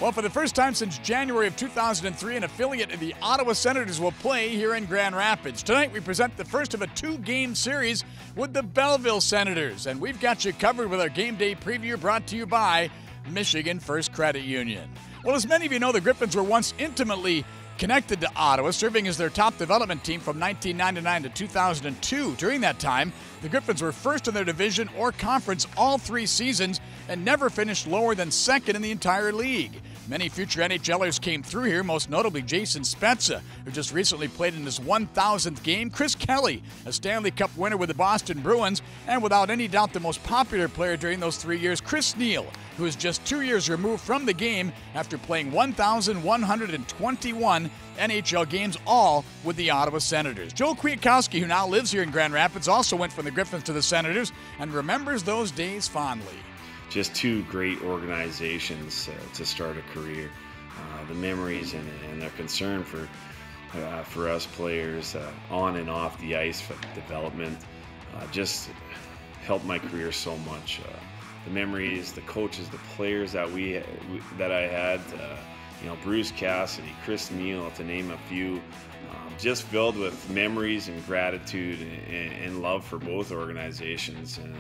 Well, for the first time since January of 2003, an affiliate of the Ottawa Senators will play here in Grand Rapids. Tonight, we present the first of a two-game series with the Belleville Senators, and we've got you covered with our game day preview brought to you by Michigan First Credit Union. Well, as many of you know, the Griffins were once intimately connected to Ottawa, serving as their top development team from 1999 to 2002. During that time, the Griffins were first in their division or conference all 3 seasons and never finished lower than second in the entire league. Many future NHLers came through here, most notably Jason Spezza, who just recently played in his 1,000th game, Chris Kelly, a Stanley Cup winner with the Boston Bruins, and without any doubt the most popular player during those 3 years, Chris Neil, who is just 2 years removed from the game after playing 1,121 NHL games, all with the Ottawa Senators. Joel Kwiatkowski, who now lives here in Grand Rapids, also went from the Griffins to the Senators and remembers those days fondly. Just two great organizations to start a career. The memories and their concern for us players on and off the ice for development just helped my career so much. The memories, the coaches, the players that I had, Bruce Cassidy, Chris Neil, to name a few, just filled with memories and gratitude and love for both organizations. And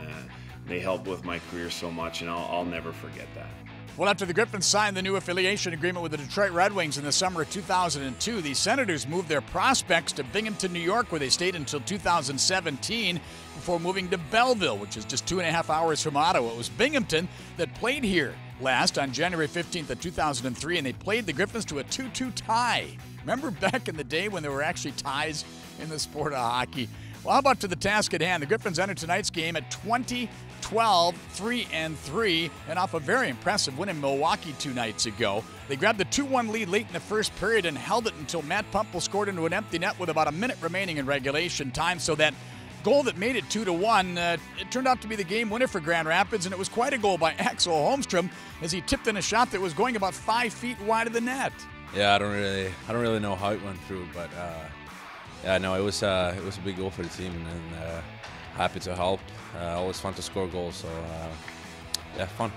they helped with my career so much, and I'll never forget that. Well, after the Griffins signed the new affiliation agreement with the Detroit Red Wings in the summer of 2002, the Senators moved their prospects to Binghamton, New York, where they stayed until 2017 before moving to Belleville, which is just 2.5 hours from Ottawa. It was Binghamton that played here last on January 15th of 2003, and they played the Griffins to a 2-2 tie. Remember back in the day when there were actually ties in the sport of hockey? Well, how about to the task at hand? The Griffins entered tonight's game at 20-12, 3-3, and off a very impressive win in Milwaukee 2 nights ago. They grabbed the 2-1 lead late in the first period and held it until Matt Pumple scored into an empty net with about a minute remaining in regulation time. So that goal that made it 2-1, it turned out to be the game winner for Grand Rapids, and it was quite a goal by Axel Holmstrom as he tipped in a shot that was going about 5 feet wide of the net. Yeah, I don't really know how it went through, but yeah, no, it was a big goal for the team, and happy to help. Always fun to score goals, so yeah, fun.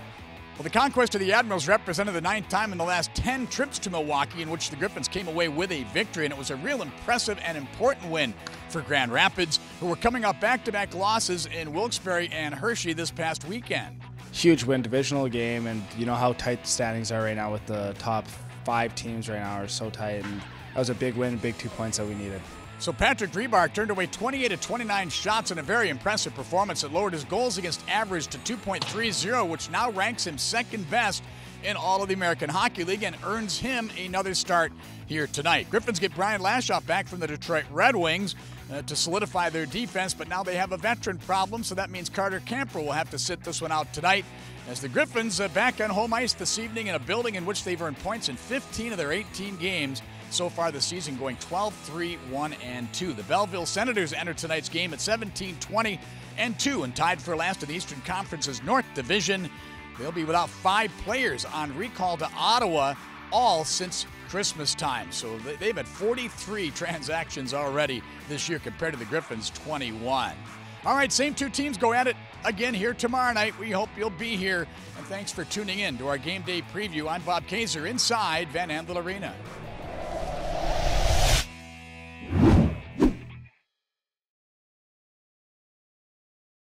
Well, the conquest of the Admirals represented the 9th time in the last 10 trips to Milwaukee in which the Griffins came away with a victory, and it was a real impressive and important win for Grand Rapids, who were coming off back-to-back losses in Wilkes-Barre and Hershey this past weekend. Huge win, divisional game, and you know how tight the standings are right now with the top 5 teams right now are so tight, and that was a big win, big 2 points that we needed. So Patrick Rebar turned away 28 of 29 shots in a very impressive performance that lowered his goals against average to 2.30, which now ranks him second best in all of the American Hockey League and earns him another start here tonight. Griffins get Brian Lashoff back from the Detroit Red Wings to solidify their defense, but now they have a veteran problem, so that means Carter Camper will have to sit this one out tonight as the Griffins back on home ice this evening in a building in which they've earned points in 15 of their 18 games so far this season, going 12-3-1-2. The Belleville Senators enter tonight's game at 17-20-2 and tied for last in the Eastern Conference's North Division. They'll be without 5 players on recall to Ottawa, all since Christmas time. So they've had 43 transactions already this year compared to the Griffins' 21. All right, same 2 teams go at it again here tomorrow night. We hope you'll be here. And thanks for tuning in to our game day preview. I'm Bob Kaiser inside Van Andel Arena.